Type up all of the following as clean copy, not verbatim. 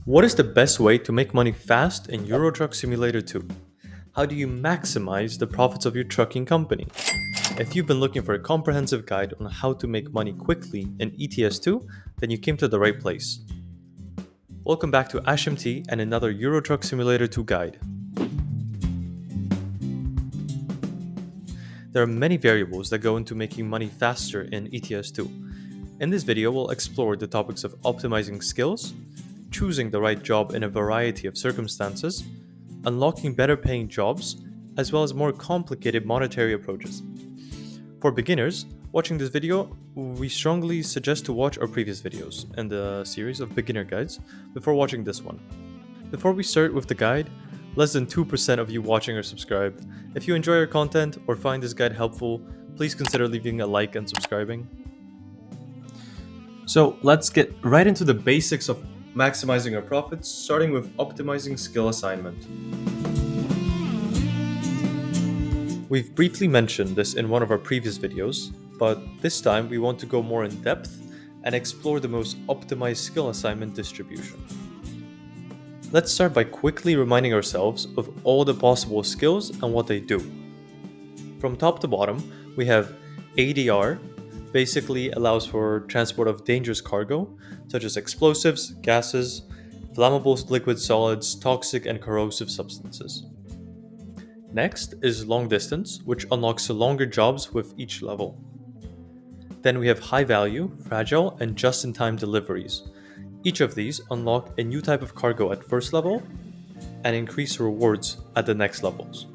What is the best way to make money fast in Euro Truck Simulator 2? How do you maximize the profits of your trucking company? If you've been looking for a comprehensive guide on how to make money quickly in ETS2, then you came to the right place. Welcome back to AshMT and another Euro Truck Simulator 2 guide. There are many variables that go into making money faster in ETS2. In this video, we'll explore the topics of optimizing skills, choosing the right job in a variety of circumstances, unlocking better paying jobs, as well as more complicated monetary approaches. For beginners, watching this video, we strongly suggest to watch our previous videos in the series of beginner guides before watching this one. Before we start with the guide, less than 2% of you watching are subscribed. If you enjoy our content or find this guide helpful, please consider leaving a like and subscribing. So let's get right into the basics of maximizing our profits, starting with optimizing skill assignment. We've briefly mentioned this in one of our previous videos, but this time we want to go more in depth and explore the most optimized skill assignment distribution. Let's start by quickly reminding ourselves of all the possible skills and what they do. From top to bottom, we have ADR, basically allows for transport of dangerous cargo, such as explosives, gases, flammable liquid solids, toxic and corrosive substances. Next is long distance, which unlocks longer jobs with each level. Then we have high value, fragile, and just-in-time deliveries. Each of these unlock a new type of cargo at first level and increase rewards at the next levels.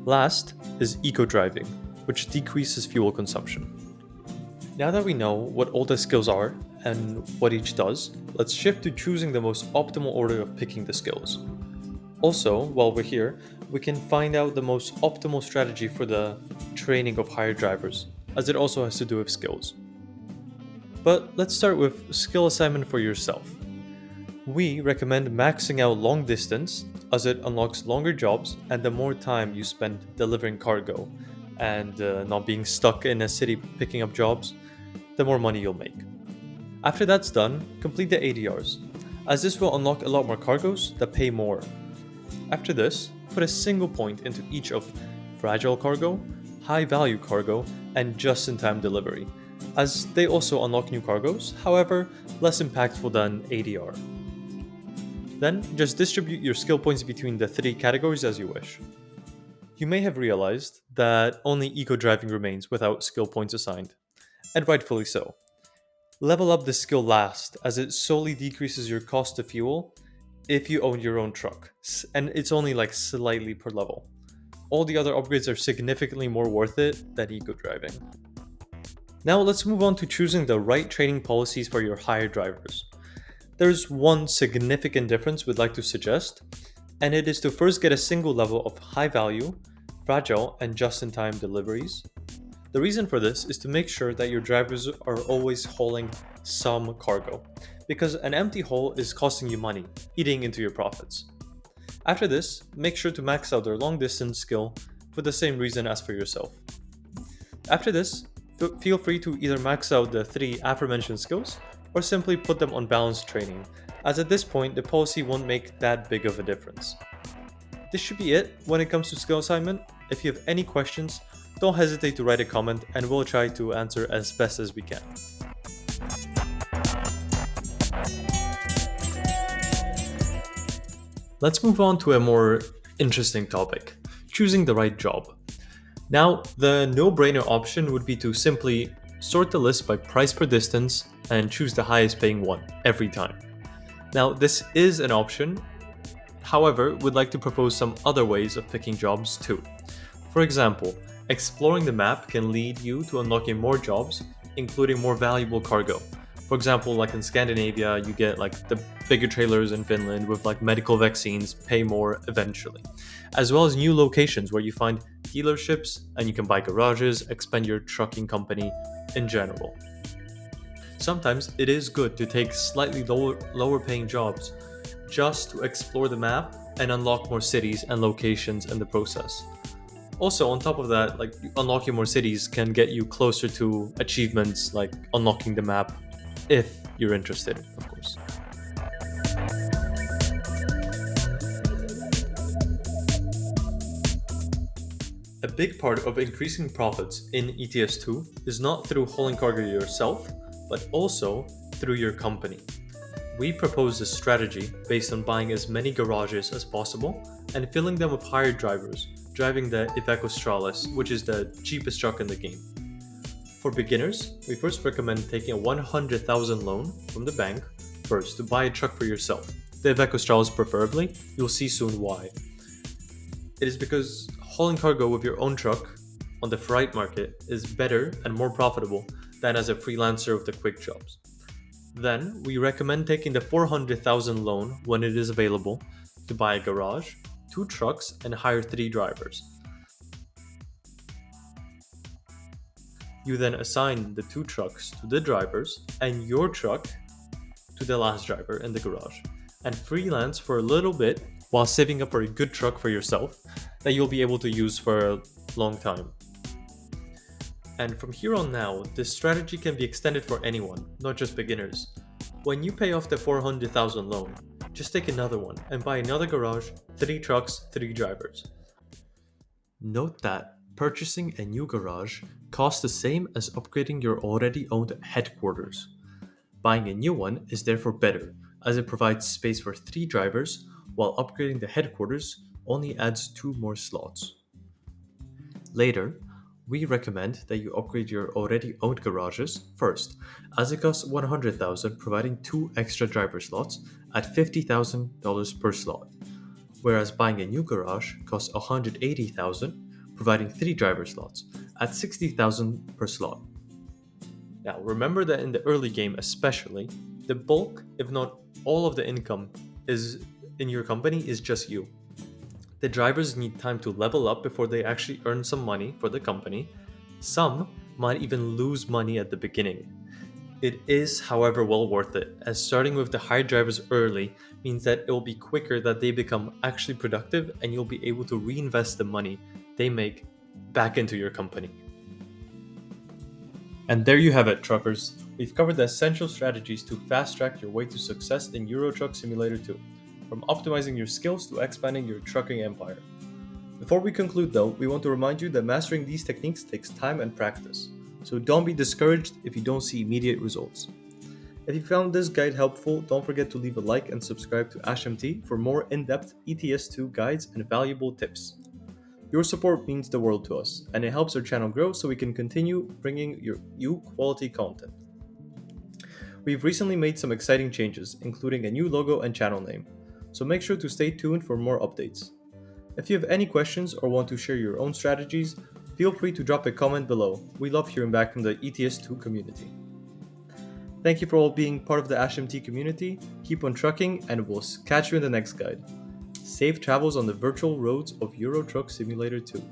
Last is eco-driving, which decreases fuel consumption. Now that we know what all the skills are and what each does, let's shift to choosing the most optimal order of picking the skills. Also, while we're here, we can find out the most optimal strategy for the training of hired drivers, as it also has to do with skills. But let's start with skill assignment for yourself. We recommend maxing out long distance as it unlocks longer jobs and the more time you spend delivering cargo and not being stuck in a city picking up jobs, the more money you'll make. After that's done, complete the ADRs, as this will unlock a lot more cargoes that pay more. After this, put a single point into each of fragile cargo, high value cargo, and just-in-time delivery, as they also unlock new cargoes, however, less impactful than ADR. Then, just distribute your skill points between the three categories as you wish. You may have realized that only eco-driving remains without skill points assigned, and rightfully so. Level up this skill last, as it solely decreases your cost of fuel if you own your own truck, and it's only like slightly per level. All the other upgrades are significantly more worth it than eco-driving. Now let's move on to choosing the right training policies for your hired drivers. There's one significant difference we'd like to suggest, and it is to first get a single level of high value, fragile, and just-in-time deliveries. The reason for this is to make sure that your drivers are always hauling some cargo, because an empty haul is costing you money, eating into your profits. After this, make sure to max out their long distance skill for the same reason as for yourself. After this, feel free to either max out the three aforementioned skills or simply put them on balanced training, as at this point the policy won't make that big of a difference. This should be it when it comes to skill assignment. If you have any questions, don't hesitate to write a comment and we'll try to answer as best as we can. Let's move on to a more interesting topic, choosing the right job. Now, the no-brainer option would be to simply sort the list by price per distance and choose the highest paying one every time. Now, this is an option. However, we'd like to propose some other ways of picking jobs too. For example, exploring the map can lead you to unlocking more jobs, including more valuable cargo. For example, like in Scandinavia, you get like the bigger trailers in Finland with like medical vaccines pay more eventually, as well as new locations where you find dealerships and you can buy garages, expand your trucking company in general. Sometimes it is good to take slightly lower paying jobs just to explore the map and unlock more cities and locations in the process. Also, on top of that, like unlocking more cities can get you closer to achievements like unlocking the map if you're interested, of course. A big part of increasing profits in ETS2 is not through hauling cargo yourself, but also through your company. We propose a strategy based on buying as many garages as possible and filling them with hired drivers, driving the Iveco Stralis, which is the cheapest truck in the game. For beginners, we first recommend taking a 100,000 loan from the bank first to buy a truck for yourself. The Iveco Stralis preferably, you'll see soon why. It is because hauling cargo with your own truck on the freight market is better and more profitable than as a freelancer with the quick jobs. Then, we recommend taking the 400,000 loan when it is available to buy a garage, 2 trucks, and hire 3 drivers. You then assign the 2 trucks to the drivers and your truck to the last driver in the garage, and freelance for a little bit while saving up for a good truck for yourself that you'll be able to use for a long time. And from here on now, this strategy can be extended for anyone, not just beginners. When you pay off the 400,000 loan, just take another one and buy another garage, 3 trucks, 3 drivers. Note that purchasing a new garage costs the same as upgrading your already owned headquarters. Buying a new one is therefore better, as it provides space for 3 drivers, while upgrading the headquarters only adds 2 more slots. Later, we recommend that you upgrade your already owned garages first, as it costs $100,000 providing 2 extra driver slots at $50,000 per slot, whereas buying a new garage costs $180,000 providing 3 driver slots at $60,000 per slot. Now, remember that in the early game especially, the bulk, if not all of the income is in your company is just you. The drivers need time to level up before they actually earn some money for the company. Some might even lose money at the beginning. It is, however, well worth it, as starting with the hired drivers early means that it will be quicker that they become actually productive and you'll be able to reinvest the money they make back into your company. And there you have it, truckers. We've covered the essential strategies to fast track your way to success in Euro Truck Simulator 2. From optimizing your skills to expanding your trucking empire. Before we conclude though, we want to remind you that mastering these techniques takes time and practice, so don't be discouraged if you don't see immediate results. If you found this guide helpful, don't forget to leave a like and subscribe to AshMT for more in-depth ETS2 guides and valuable tips. Your support means the world to us, and it helps our channel grow so we can continue bringing you quality content. We've recently made some exciting changes, including a new logo and channel name. So make sure to stay tuned for more updates. If you have any questions or want to share your own strategies, feel free to drop a comment below. We love hearing back from the ETS2 community. Thank you for all being part of the AshMT community. Keep on trucking and we'll catch you in the next guide. Safe travels on the virtual roads of Euro Truck Simulator 2.